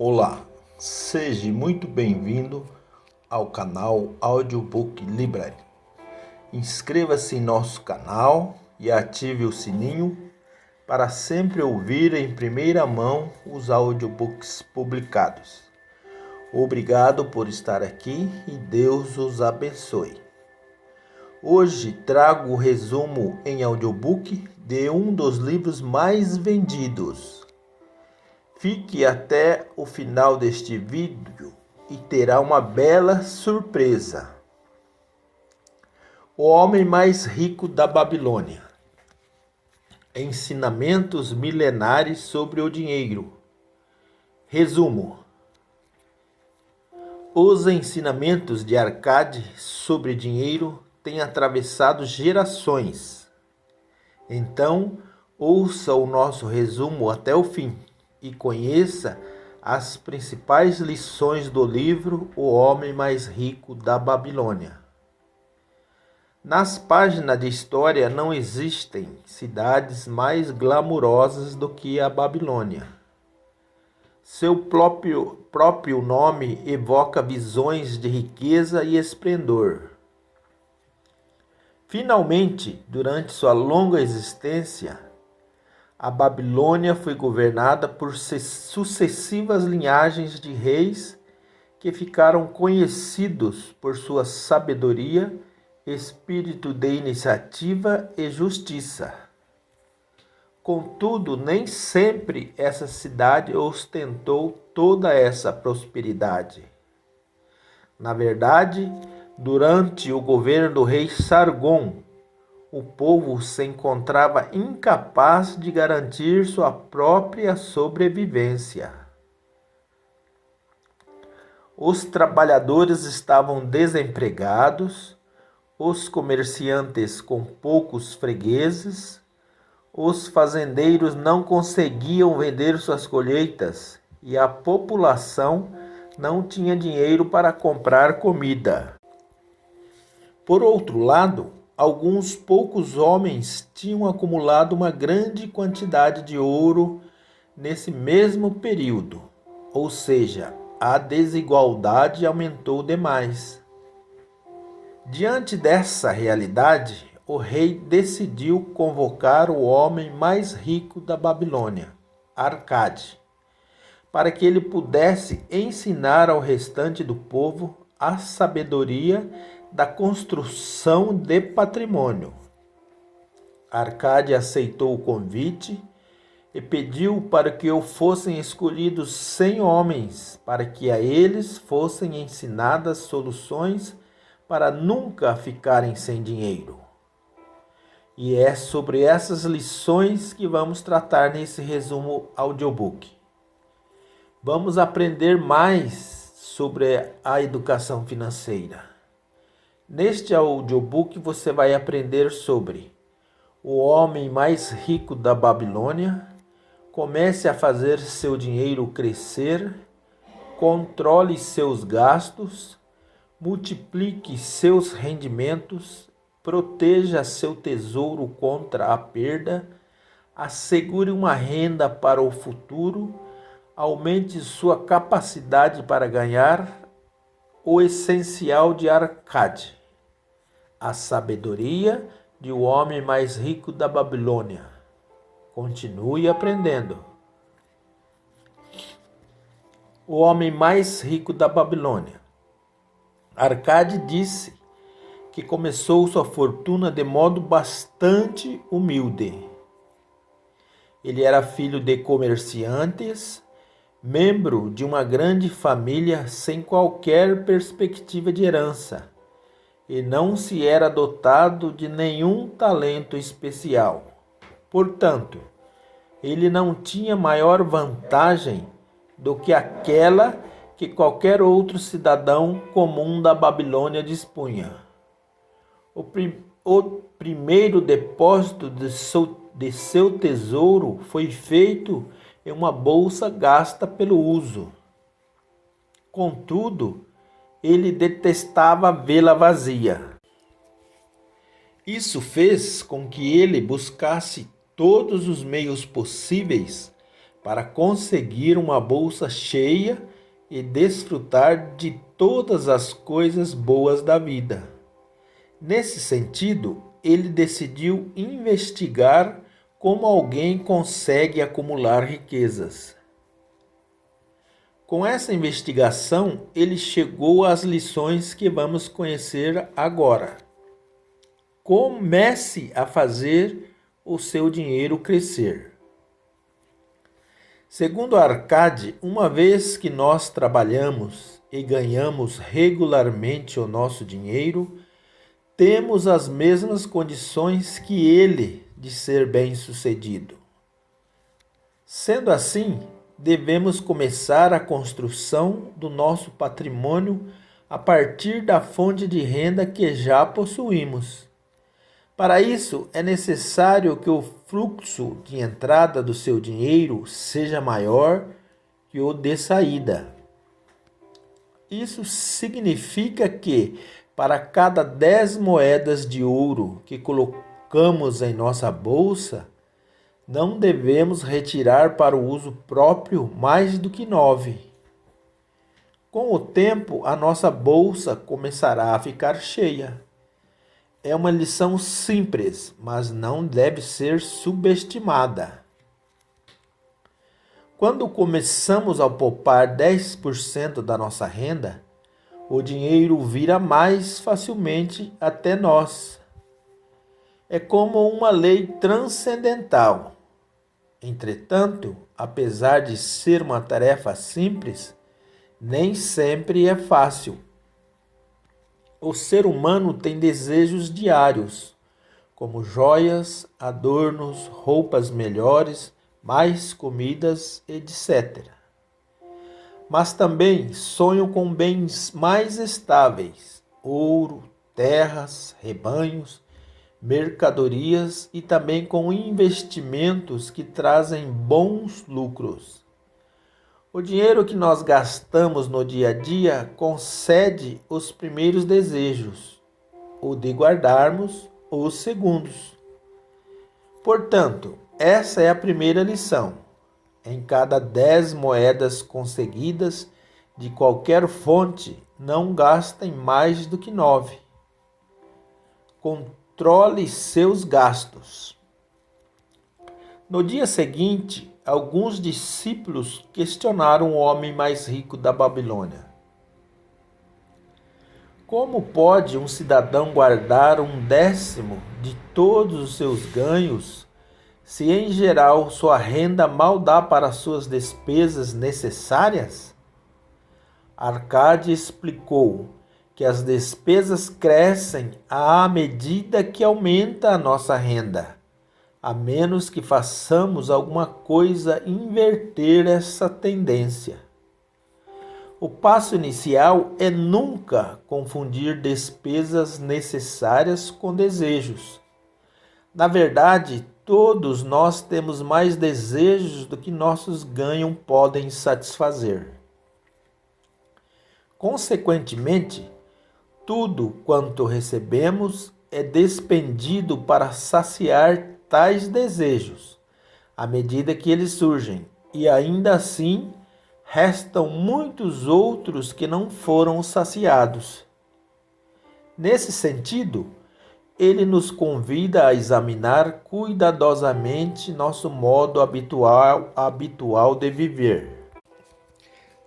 Olá, seja muito bem-vindo ao canal Audiobook Library. Inscreva-se em nosso canal e ative o sininho para sempre ouvir em primeira mão os audiobooks publicados. Obrigado por estar aqui e Deus os abençoe. Hoje trago o resumo em audiobook de um dos livros mais vendidos. Fique até o final deste vídeo e terá uma bela surpresa. O homem mais rico da Babilônia. Ensinamentos milenares sobre o dinheiro. Resumo. Os ensinamentos de Arcade sobre dinheiro têm atravessado gerações. Então, ouça o nosso resumo até o fim e conheça as principais lições do livro O Homem Mais Rico da Babilônia. Nas páginas de história não existem cidades mais glamourosas do que a Babilônia. Seu próprio nome evoca visões de riqueza e esplendor. Finalmente, durante sua longa existência, a Babilônia foi governada por sucessivas linhagens de reis que ficaram conhecidos por sua sabedoria, espírito de iniciativa e justiça. Contudo, nem sempre essa cidade ostentou toda essa prosperidade. Na verdade, durante o governo do rei Sargon, o povo se encontrava incapaz de garantir sua própria sobrevivência. Os trabalhadores estavam desempregados, os comerciantes com poucos fregueses, os fazendeiros não conseguiam vender suas colheitas e a população não tinha dinheiro para comprar comida. Por outro lado, alguns poucos homens tinham acumulado uma grande quantidade de ouro nesse mesmo período, ou seja, a desigualdade aumentou demais. Diante dessa realidade, o rei decidiu convocar o homem mais rico da Babilônia, Arcade, para que ele pudesse ensinar ao restante do povo a sabedoria da construção de patrimônio. Arcade aceitou o convite e pediu para que fossem escolhidos 100 homens, para que a eles fossem ensinadas soluções para nunca ficarem sem dinheiro. E é sobre essas lições que vamos tratar nesse resumo audiobook. Vamos aprender mais sobre a educação financeira. Neste audiobook você vai aprender sobre o homem mais rico da Babilônia, comece a fazer seu dinheiro crescer, controle seus gastos, multiplique seus rendimentos, proteja seu tesouro contra a perda, assegure uma renda para o futuro, aumente sua capacidade para ganhar, o essencial de Arcade. A sabedoria de o homem mais rico da Babilônia. Continue aprendendo. O homem mais rico da Babilônia. Arcade disse que começou sua fortuna de modo bastante humilde. Ele era filho de comerciantes, membro de uma grande família sem qualquer perspectiva de herança, e não se era dotado de nenhum talento especial. Portanto, ele não tinha maior vantagem do que aquela que qualquer outro cidadão comum da Babilônia dispunha. O primeiro depósito de seu tesouro foi feito em uma bolsa gasta pelo uso. Contudo, ele detestava vê-la vazia. Isso fez com que ele buscasse todos os meios possíveis para conseguir uma bolsa cheia e desfrutar de todas as coisas boas da vida. Nesse sentido, ele decidiu investigar como alguém consegue acumular riquezas. Com essa investigação, ele chegou às lições que vamos conhecer agora. Comece a fazer o seu dinheiro crescer. Segundo Arcade, uma vez que nós trabalhamos e ganhamos regularmente o nosso dinheiro, temos as mesmas condições que ele de ser bem-sucedido. Sendo assim, devemos começar a construção do nosso patrimônio a partir da fonte de renda que já possuímos. Para isso, é necessário que o fluxo de entrada do seu dinheiro seja maior que o de saída. Isso significa que, para cada 10 moedas de ouro que colocamos em nossa bolsa, não devemos retirar para o uso próprio mais do que 9. Com o tempo, a nossa bolsa começará a ficar cheia. É uma lição simples, mas não deve ser subestimada. Quando começamos a poupar 10% da nossa renda, o dinheiro vira mais facilmente até nós. É como uma lei transcendental. Entretanto, apesar de ser uma tarefa simples, nem sempre é fácil. O ser humano tem desejos diários, como joias, adornos, roupas melhores, mais comidas, etc. Mas também sonham com bens mais estáveis, ouro, terras, rebanhos, mercadorias e também com investimentos que trazem bons lucros. O dinheiro que nós gastamos no dia a dia concede os primeiros desejos, o de guardarmos os segundos. Portanto, essa é a primeira lição. Em cada 10 moedas conseguidas de qualquer fonte, não gastem mais do que 9. Controle seus gastos. No dia seguinte, alguns discípulos questionaram o homem mais rico da Babilônia. Como pode um cidadão guardar 1/10 de todos os seus ganhos, se em geral sua renda mal dá para suas despesas necessárias? Arcade explicou que as despesas crescem à medida que aumenta a nossa renda, a menos que façamos alguma coisa inverter essa tendência. O passo inicial é nunca confundir despesas necessárias com desejos. Na verdade, todos nós temos mais desejos do que nossos ganhos podem satisfazer. Consequentemente, tudo quanto recebemos é despendido para saciar tais desejos, à medida que eles surgem, e ainda assim restam muitos outros que não foram saciados. Nesse sentido, ele nos convida a examinar cuidadosamente nosso modo habitual de viver.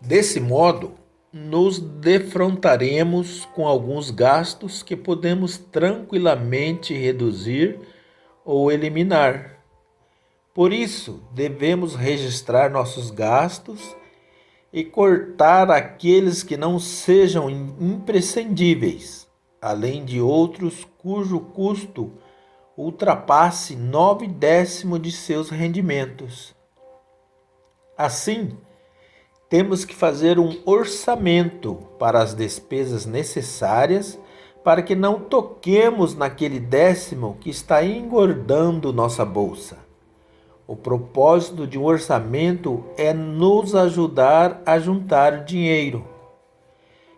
Desse modo, nos defrontaremos com alguns gastos que podemos tranquilamente reduzir ou eliminar. Por isso, devemos registrar nossos gastos e cortar aqueles que não sejam imprescindíveis, além de outros cujo custo ultrapasse 9/10 de seus rendimentos. Assim, temos que fazer um orçamento para as despesas necessárias para que não toquemos naquele 10º que está engordando nossa bolsa. O propósito de um orçamento é nos ajudar a juntar dinheiro.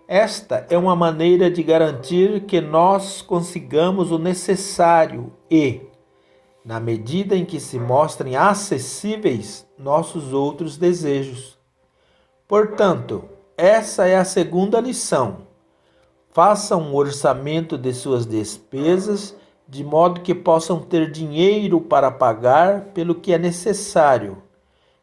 Esta é uma maneira de garantir que nós consigamos o necessário e, na medida em que se mostrem acessíveis nossos outros desejos. Portanto, essa é a segunda lição. Faça um orçamento de suas despesas, de modo que possam ter dinheiro para pagar pelo que é necessário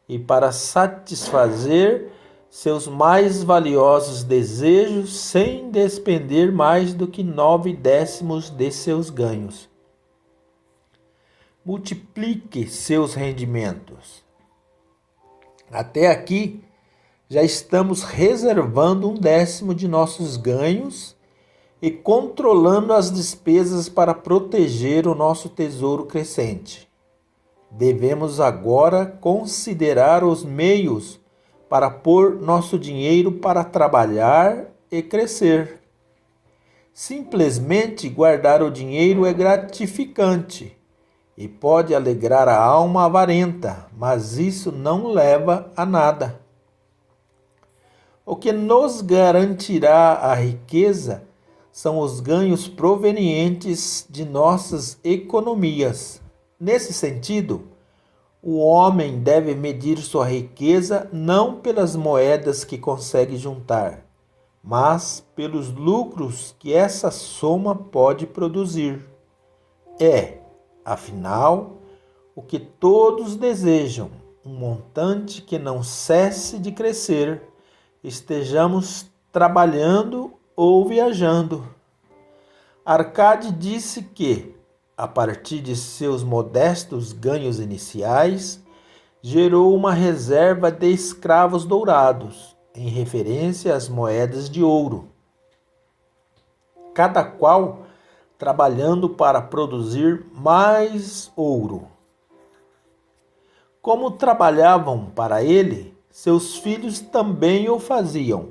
e para satisfazer seus mais valiosos desejos sem despender mais do que 9/10 de seus ganhos. Multiplique seus rendimentos. Até aqui, já estamos reservando 1/10 de nossos ganhos e controlando as despesas para proteger o nosso tesouro crescente. Devemos agora considerar os meios para pôr nosso dinheiro para trabalhar e crescer. Simplesmente guardar o dinheiro é gratificante e pode alegrar a alma avarenta, mas isso não leva a nada. O que nos garantirá a riqueza são os ganhos provenientes de nossas economias. Nesse sentido, o homem deve medir sua riqueza não pelas moedas que consegue juntar, mas pelos lucros que essa soma pode produzir. Afinal, o que todos desejam, um montante que não cesse de crescer, estejamos trabalhando ou viajando. Arcade disse que, a partir de seus modestos ganhos iniciais, gerou uma reserva de escravos dourados, em referência às moedas de ouro, cada qual trabalhando para produzir mais ouro. Como trabalhavam para ele, seus filhos também o faziam,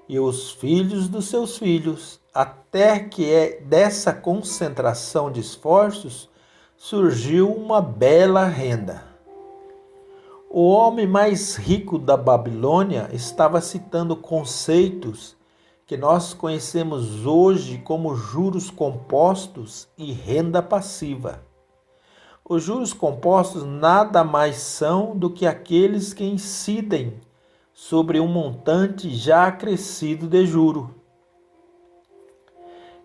e os filhos dos seus filhos, até que dessa concentração de esforços surgiu uma bela renda. O homem mais rico da Babilônia estava citando conceitos que nós conhecemos hoje como juros compostos e renda passiva. Os juros compostos nada mais são do que aqueles que incidem sobre um montante já acrescido de juro.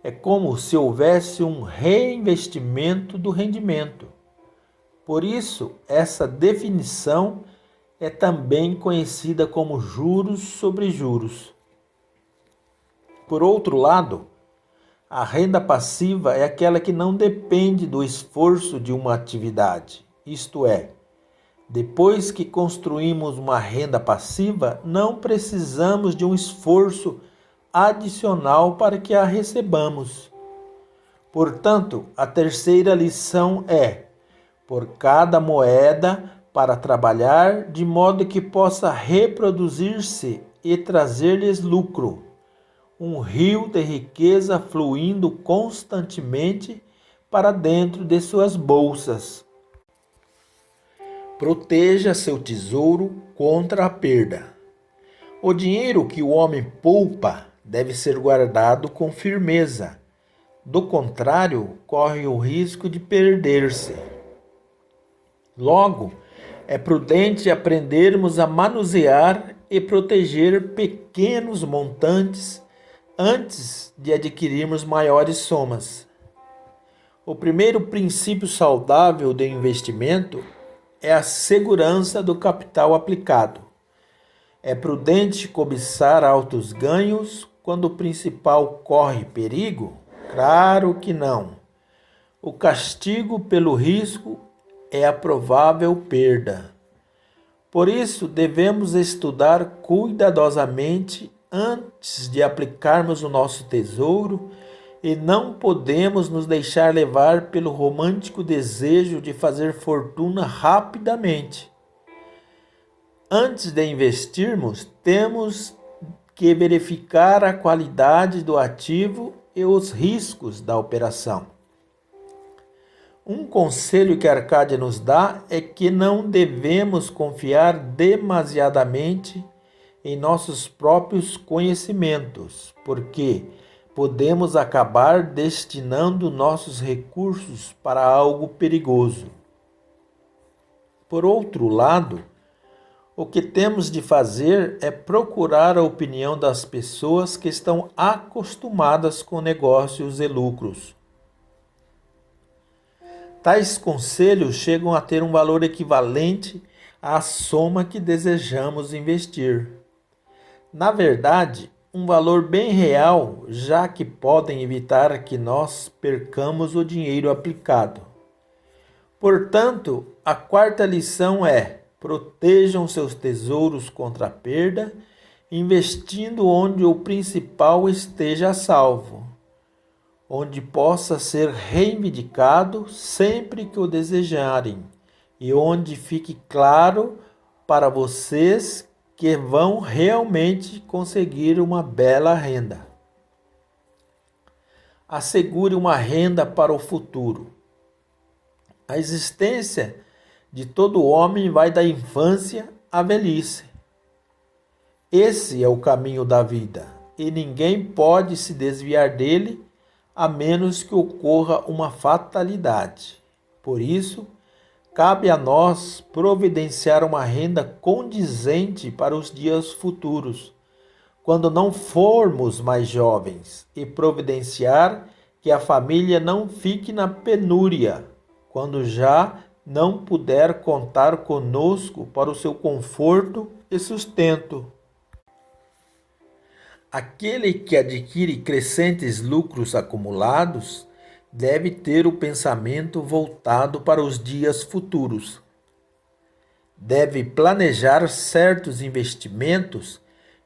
É como se houvesse um reinvestimento do rendimento. Por isso, essa definição é também conhecida como juros sobre juros. Por outro lado, a renda passiva é aquela que não depende do esforço de uma atividade. Isto é, depois que construímos uma renda passiva, não precisamos de um esforço adicional para que a recebamos. Portanto, a terceira lição é: por cada moeda para trabalhar de modo que possa reproduzir-se e trazer-lhes lucro. Um rio de riqueza fluindo constantemente para dentro de suas bolsas. Proteja seu tesouro contra a perda. O dinheiro que o homem poupa deve ser guardado com firmeza. Do contrário, corre o risco de perder-se. Logo, é prudente aprendermos a manusear e proteger pequenos montantes antes de adquirirmos maiores somas. O primeiro princípio saudável de investimento é a segurança do capital aplicado. É prudente cobiçar altos ganhos quando o principal corre perigo? Claro que não. O castigo pelo risco é a provável perda. Por isso, devemos estudar cuidadosamente antes de aplicarmos o nosso tesouro e não podemos nos deixar levar pelo romântico desejo de fazer fortuna rapidamente. Antes de investirmos, temos que verificar a qualidade do ativo e os riscos da operação. Um conselho que Arcade nos dá é que não devemos confiar demasiadamente em nossos próprios conhecimentos, porque podemos acabar destinando nossos recursos para algo perigoso. Por outro lado, o que temos de fazer é procurar a opinião das pessoas que estão acostumadas com negócios e lucros. Tais conselhos chegam a ter um valor equivalente à soma que desejamos investir. Na verdade, um valor bem real, já que podem evitar que nós percamos o dinheiro aplicado. Portanto, a quarta lição é: protejam seus tesouros contra a perda, investindo onde o principal esteja a salvo, onde possa ser reivindicado sempre que o desejarem, e onde fique claro para vocês que vão realmente conseguir uma bela renda. Assegure uma renda para o futuro. A existência de todo homem vai da infância à velhice. Esse é o caminho da vida, e ninguém pode se desviar dele a menos que ocorra uma fatalidade. Por isso, cabe a nós providenciar uma renda condizente para os dias futuros, quando não formos mais jovens, e providenciar que a família não fique na penúria, quando já não puder contar conosco para o seu conforto e sustento. Aquele que adquire crescentes lucros acumulados deve ter o pensamento voltado para os dias futuros. Deve planejar certos investimentos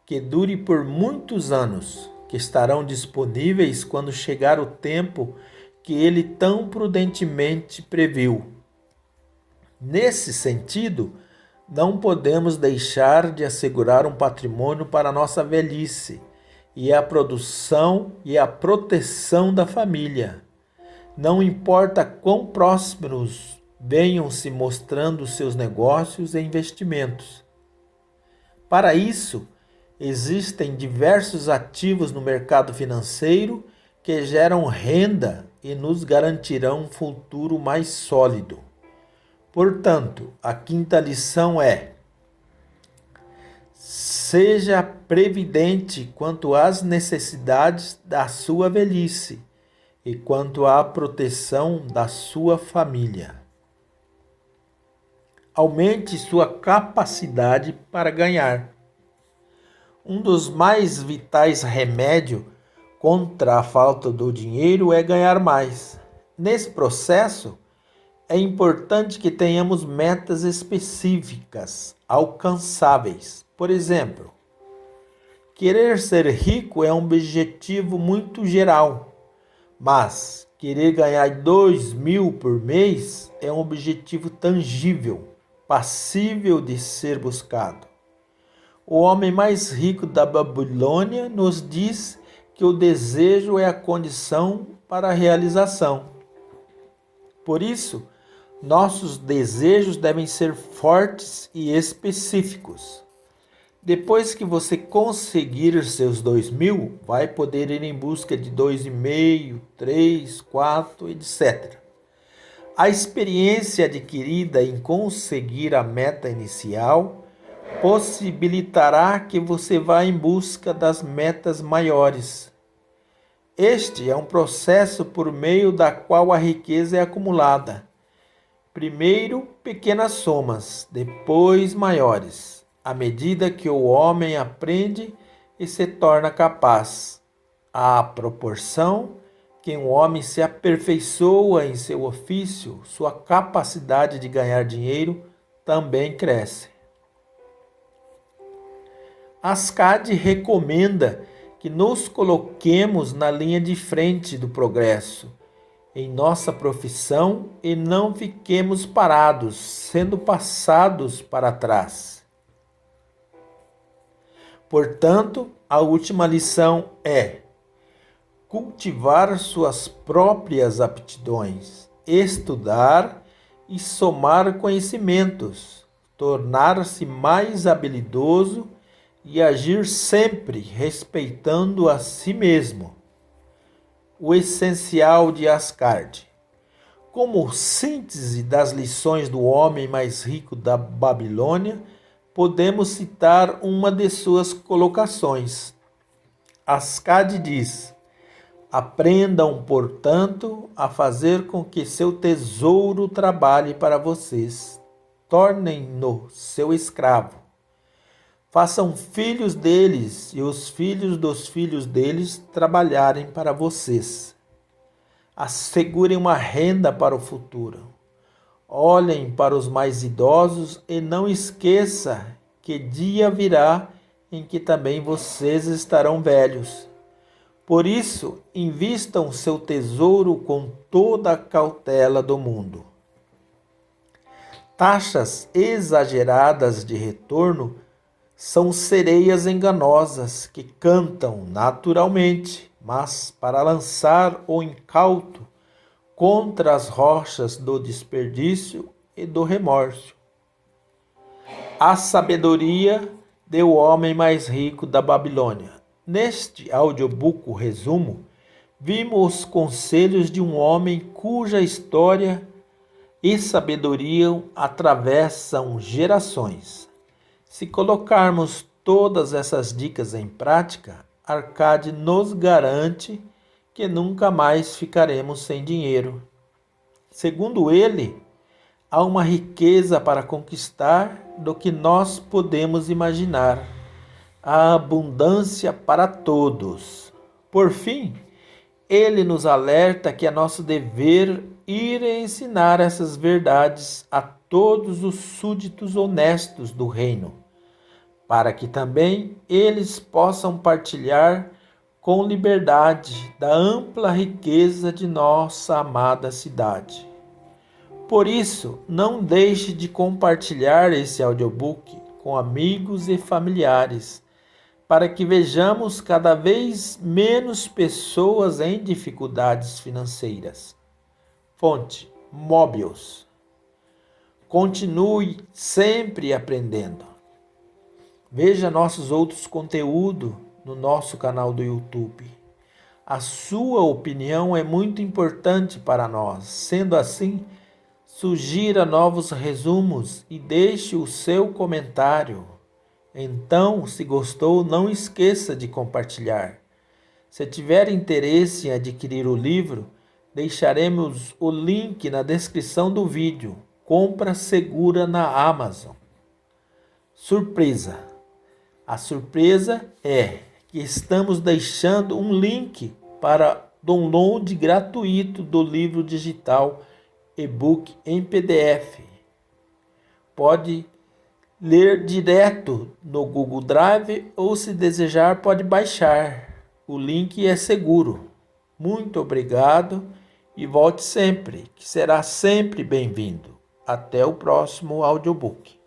que durem por muitos anos, que estarão disponíveis quando chegar o tempo que ele tão prudentemente previu. Nesse sentido, não podemos deixar de assegurar um patrimônio para a nossa velhice e a produção e a proteção da família. Não importa quão prósperos venham se mostrando seus negócios e investimentos. Para isso, existem diversos ativos no mercado financeiro que geram renda e nos garantirão um futuro mais sólido. Portanto, a quinta lição é: seja previdente quanto às necessidades da sua velhice e quanto à proteção da sua família. Aumente sua capacidade para ganhar. Um dos mais vitais remédios contra a falta do dinheiro é ganhar mais. Nesse processo, é importante que tenhamos metas específicas, alcançáveis. Por exemplo, querer ser rico é um objetivo muito geral, mas querer ganhar 2.000 por mês é um objetivo tangível, passível de ser buscado. O homem mais rico da Babilônia nos diz que o desejo é a condição para a realização. Por isso, nossos desejos devem ser fortes e específicos. Depois que você conseguir seus 2.000, vai poder ir em busca de 2,5, 3, 4, etc. A experiência adquirida em conseguir a meta inicial possibilitará que você vá em busca das metas maiores. Este é um processo por meio da qual a riqueza é acumulada. Primeiro, pequenas somas, depois maiores, à medida que o homem aprende e se torna capaz. À proporção que um homem se aperfeiçoa em seu ofício, sua capacidade de ganhar dinheiro também cresce. Ascad recomenda que nos coloquemos na linha de frente do progresso em nossa profissão e não fiquemos parados, sendo passados para trás. Portanto, a última lição é cultivar suas próprias aptidões, estudar e somar conhecimentos, tornar-se mais habilidoso e agir sempre respeitando a si mesmo. o essencial de Ascard. Como síntese das lições do homem mais rico da Babilônia, podemos citar uma de suas colocações. Ascard diz: aprendam, portanto, a fazer com que seu tesouro trabalhe para vocês. Tornem-no seu escravo. Façam filhos deles e os filhos dos filhos deles trabalharem para vocês. Assegurem uma renda para o futuro. Olhem para os mais idosos e não esqueça que dia virá em que também vocês estarão velhos. Por isso, invistam seu tesouro com toda a cautela do mundo. Taxas exageradas de retorno são sereias enganosas que cantam naturalmente, mas para lançar o incauto contra as rochas do desperdício e do remorso. A sabedoria do homem mais rico da Babilônia. Neste audiobook resumo, vimos os conselhos de um homem cuja história e sabedoria atravessam gerações. Se colocarmos todas essas dicas em prática, Arcade nos garante que nunca mais ficaremos sem dinheiro. Segundo ele, há uma riqueza para conquistar do que nós podemos imaginar. Há abundância para todos. Por fim, ele nos alerta que é nosso dever ir ensinar essas verdades a todos os súditos honestos do reino, para que também eles possam partilhar com liberdade da ampla riqueza de nossa amada cidade. Por isso, não deixe de compartilhar esse audiobook com amigos e familiares, para que vejamos cada vez menos pessoas em dificuldades financeiras. Fonte: Mobius. Continue sempre aprendendo. Veja nossos outros conteúdos no nosso canal do YouTube. A sua opinião é muito importante para nós. Sendo assim, sugira novos resumos e deixe o seu comentário. Então, se gostou, não esqueça de compartilhar. Se tiver interesse em adquirir o livro, deixaremos o link na descrição do vídeo. Compra segura na Amazon. Surpresa! A surpresa é que estamos deixando um link para download gratuito do livro digital e-book em PDF. Pode ler direto no Google Drive ou, se desejar, pode baixar. O link é seguro. Muito obrigado e volte sempre, que será sempre bem-vindo. Até o próximo audiobook.